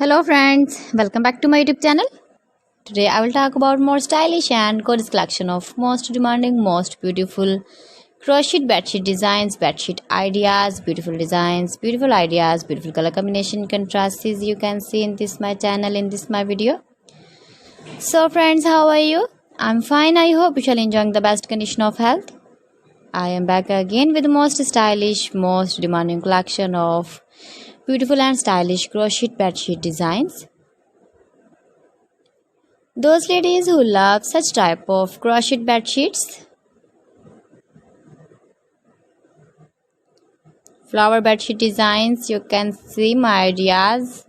Hello friends, welcome back to my YouTube channel. Today I will talk about more stylish and gorgeous collection of most demanding, most beautiful crochet bedsheet designs, bedsheet ideas, beautiful designs, beautiful ideas, beautiful color combination contrasts you can see in this my channel, in this my video. So friends, how are you? I'm fine. I hope you shall enjoying the best condition of health. I am back again with the most stylish, most demanding collection of beautiful and stylish crochet bedsheet designs. Those ladies who love such type of crochet bedsheets, flower bedsheet designs, you can see my ideas.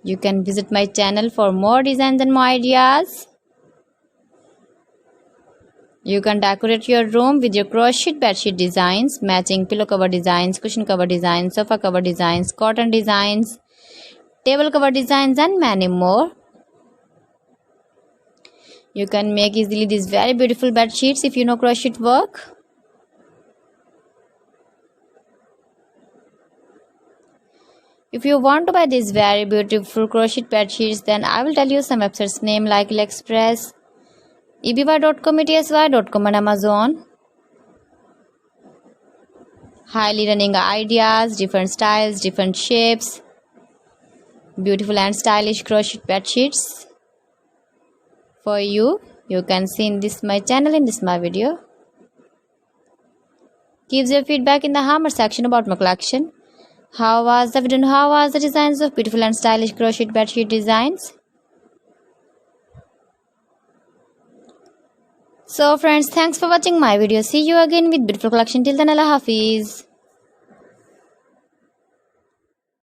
You can visit my channel for more designs and more ideas. You can decorate your room with your crochet bedsheet designs, matching pillow cover designs, cushion cover designs, sofa cover designs, cotton designs, table cover designs, and many more. You can make easily these very beautiful bed sheets if you know crochet work. If you want to buy these very beautiful crochet bed sheets, then I will tell you some websites name like AliExpress, eBay.com, ETSY.com, and Amazon. Highly running ideas, different styles, different shapes, beautiful and stylish crochet bed sheets for you. You can see in this my channel, in this my video. Give your feedback in the comment section about my collection. How was the video and how was the designs of beautiful and stylish crochet bed sheet designs? So friends, thanks for watching my video. See you again with beautiful collection. Till then, Allah Hafiz.